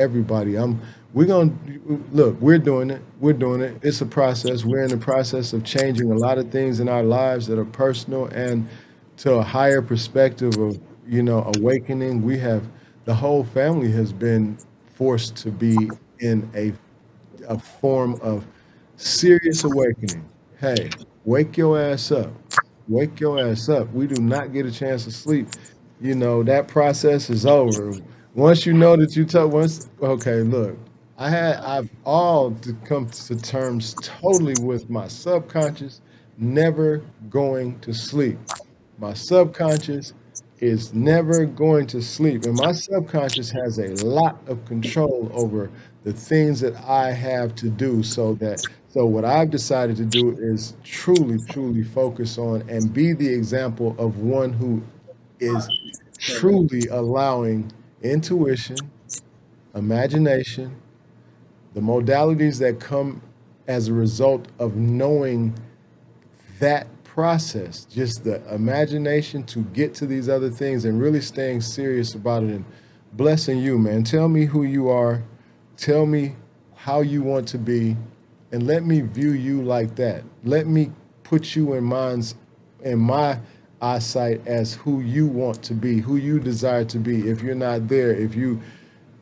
everybody. We're gonna look. We're doing it. We're doing it. It's a process. We're in the process of changing a lot of things in our lives that are personal and to a higher perspective of awakening. We have the whole family has been forced to be in a form of serious awakening. Hey, wake your ass up. Wake your ass up. We do not get a chance to sleep. That process is over. Once you know that you told once okay, look, I've all to come to terms totally with my subconscious never going to sleep. My subconscious is never going to sleep. And my subconscious has a lot of control over the things that I have to do so what I've decided to do is truly, truly focus on and be the example of one who is truly allowing intuition, imagination, the modalities that come as a result of knowing that process, just the imagination to get to these other things and really staying serious about it and blessing you, man. Tell me who you are. Tell me how you want to be and let me view you like that. Let me put you in my eyesight as who you want to be, who you desire to be. If you're not there, if you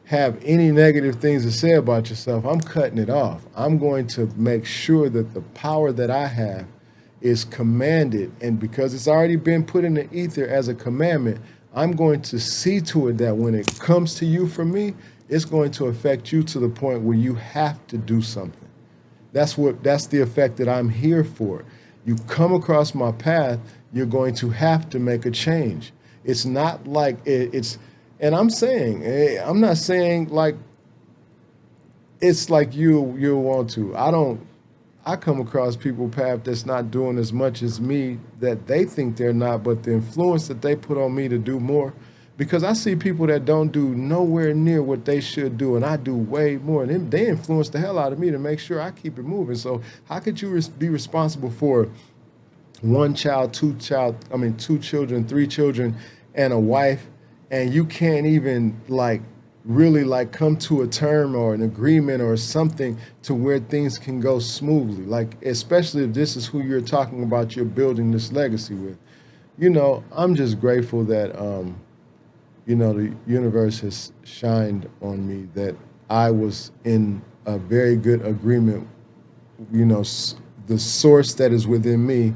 have any negative things to say about yourself, I'm cutting it off. I'm going to make sure that the power that I have is commanded. And because it's already been put in the ether as a commandment, I'm going to see to it that when it comes to you from me, it's going to affect you to the point where you have to do something. That's the effect that I'm here for. You come across my path, you're going to have to make a change. It's not like it's and I'm not saying like it's like you'll want to. I come across people path that's not doing as much as me that they think they're not, but the influence that they put on me to do more, because I see people that don't do nowhere near what they should do, and I do way more, and they influence the hell out of me to make sure I keep it moving. So how could you be responsible for one child, two children, three children, and a wife, and you can't even like really like come to a term or an agreement or something to where things can go smoothly. Like especially if this is who you're talking about, you're building this legacy with. I'm just grateful that the universe has shined on me that I was in a very good agreement. The source that is within me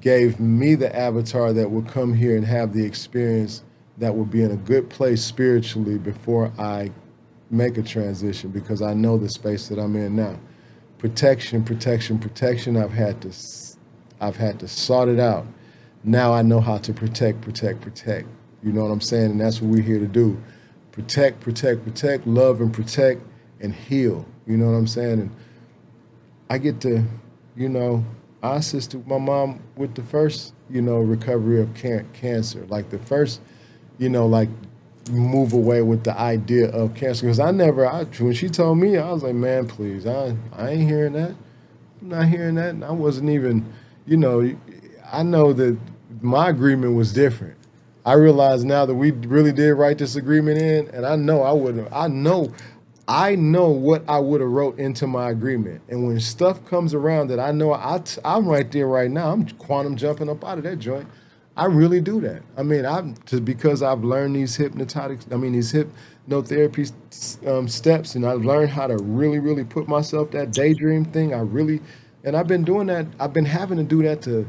gave me the avatar that would come here and have the experience that would be in a good place spiritually before I make a transition because I know the space that I'm in now. Protection, protection, protection. I've had to sort it out. Now I know how to protect, protect, protect. You know what I'm saying? And that's what we're here to do. Protect, protect, protect, love and protect and heal. You know what I'm saying? And I get to, you know, I assisted my mom with the first, recovery of cancer. Like the first, like move away with the idea of cancer. Because when she told me, I was like, man, please, I ain't hearing that. I'm not hearing that. And I wasn't even, you know, I know that my agreement was different. I realize now that we really did write this agreement in, and I know I wouldn't. I know what I would have wrote into my agreement. And when stuff comes around that I know I'm right there right now, I'm quantum jumping up out of that joint. I really do that. I mean, because I've learned these hypnotherapy steps, and I've learned how to really, really put myself that daydream thing. And I've been doing that. I've been having to do that to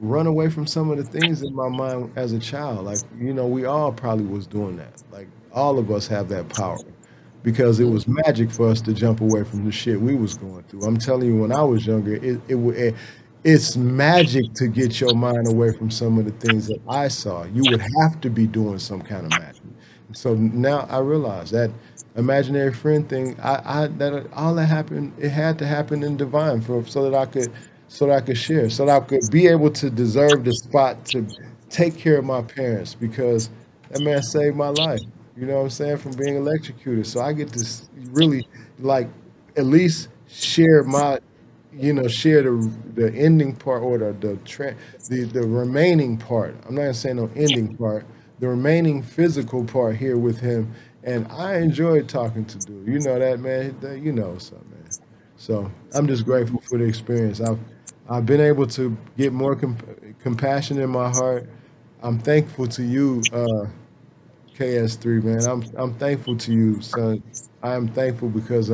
run away from some of the things in my mind as a child. Like, we all probably was doing that. Like, all of us have that power because it was magic for us to jump away from the shit we was going through. I'm telling you, when I was younger, it's magic to get your mind away from some of the things that I saw. You would have to be doing some kind of magic. So now I realize that imaginary friend thing. That all that happened. It had to happen in divine so that I could share, so that I could be able to deserve the spot to take care of my parents because that man saved my life. You know what I'm saying? From being electrocuted. So I get to really like at least share the ending part or the remaining part. I'm not saying no ending part. The remaining physical part here with him, and I enjoyed talking to dude. You know that, man. You know something, man. So I'm just grateful for the experience. I've been able to get more compassion in my heart. I'm thankful to you, KS3, man. I'm thankful to you, son. I am thankful because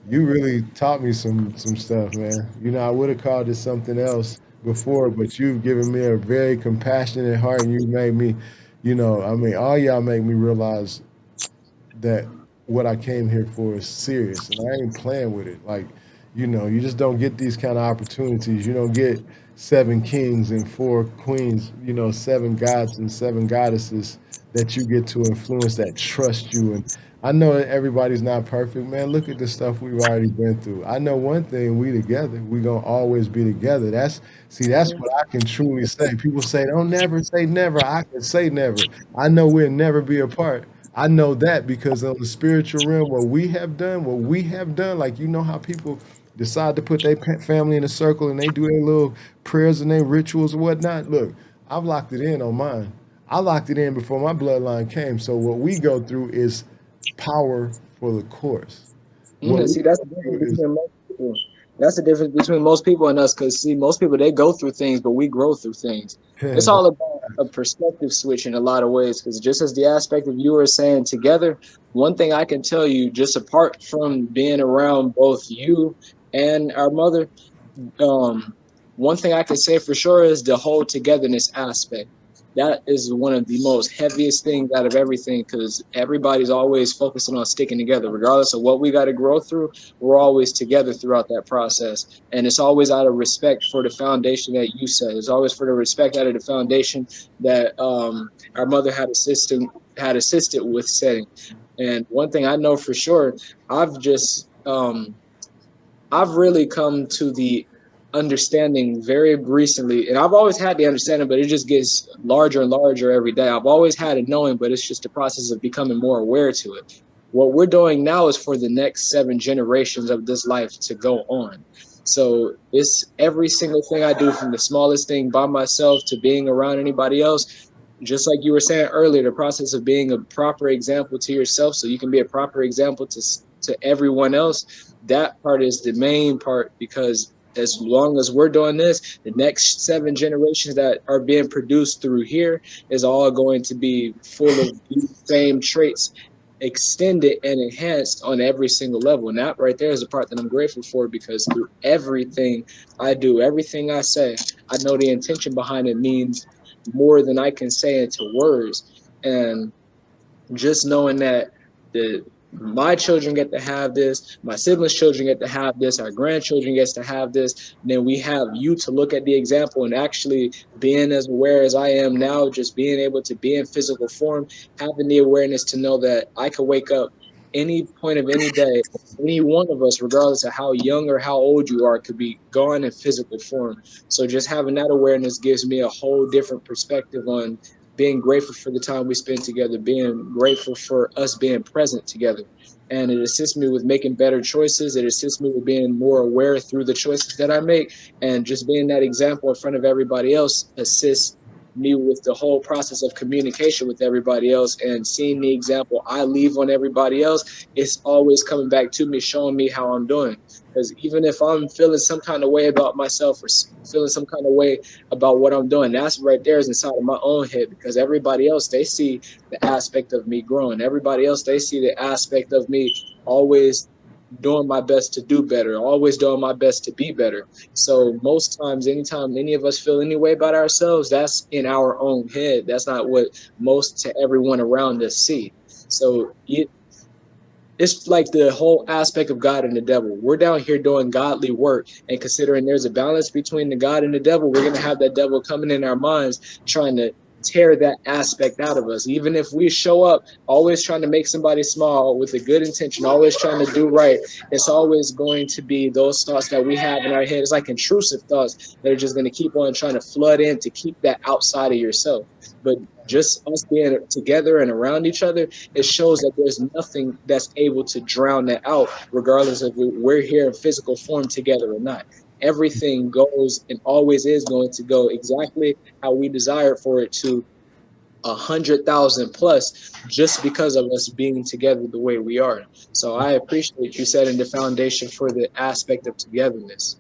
you really taught me some stuff, man. You know, I would have called it something else before, but you've given me a very compassionate heart, and you made me, I mean, all y'all make me realize that what I came here for is serious, and I ain't playing with it. Like, you just don't get these kind of opportunities. You don't get seven kings and four queens. Seven gods and seven goddesses that you get to influence that trust you. And I know that everybody's not perfect, man. Look at the stuff we've already been through. I know one thing: we together. We gonna always be together. That's what I can truly say. People say don't never say never. I can say never. I know we'll never be apart. I know that because on the spiritual realm, what we have done, like how people decide to put their family in a circle and they do their little prayers and their rituals and whatnot. Look, I've locked it in on mine. I locked it in before my bloodline came. So what we go through is power for the course. What we See, that's the go difference through between most people. That's the difference between most people and us. Because see, most people they go through things, but we grow through things. It's is all about a perspective switch in a lot of ways. Because just as the aspect of you were saying together, one thing I can tell you, just apart from being around both you and our mother, um, one thing I can say for sure is the whole togetherness aspect. That is one of the most heaviest things out of everything because everybody's always focusing on sticking together, regardless of what we got to grow through. We're always together throughout that process, and it's always out of respect for the foundation that you set. It's always for the respect out of the foundation that our mother had assisted with setting. And one thing I know for sure, I've just I've really come to the understanding very recently, and I've always had the understanding, but it just gets larger and larger every day. I've always had it knowing, but it's just a process of becoming more aware to it. What we're doing now is for the next 7 generations of this life to go on. So it's every single thing I do, from the smallest thing by myself to being around anybody else. Just like you were saying earlier, the process of being a proper example to yourself, so you can be a proper example to everyone else. That part is the main part because as long as we're doing this, the next 7 generations that are being produced through here is all going to be full of these same traits extended and enhanced on every single level. And that right there is the part that I'm grateful for because through everything I do, everything I say, I know the intention behind it means more than I can say into words. And just knowing that the my children get to have this, my siblings' children get to have this, our grandchildren gets to have this. And then we have you to look at the example and actually being as aware as I am now, just being able to be in physical form, having the awareness to know that I could wake up any point of any day, any one of us, regardless of how young or how old you are, could be gone in physical form. So just having that awareness gives me a whole different perspective on being grateful for the time we spend together, being grateful for us being present together. And it assists me with making better choices. It assists me with being more aware through the choices that I make. And just being that example in front of everybody else assists me with the whole process of communication with everybody else and seeing the example I leave on everybody else. It's always coming back to me, showing me how I'm doing. Because even if I'm feeling some kind of way about myself or feeling some kind of way about what I'm doing, that's right there is inside of my own head because everybody else, they see the aspect of me growing. Everybody else, they see the aspect of me always doing my best to do better, always doing my best to be better. So most times, anytime any of us feel any way about ourselves, that's in our own head. That's not what most to everyone around us see. So it's like the whole aspect of God and the devil. We're down here doing godly work, and considering there's a balance between the God and the devil, we're going to have that devil coming in our minds trying to tear that aspect out of us. Even if we show up always trying to make somebody smile with a good intention, always trying to do right, it's always going to be those thoughts that we have in our head. It's like intrusive thoughts that are just going to keep on trying to flood in to keep that outside of yourself. But just us being together and around each other, it shows that there's nothing that's able to drown that out, regardless of if we're here in physical form together or not. Everything goes and always is going to go exactly how we desire for it to 100,000 plus just because of us being together the way we are. So I appreciate you setting the foundation for the aspect of togetherness.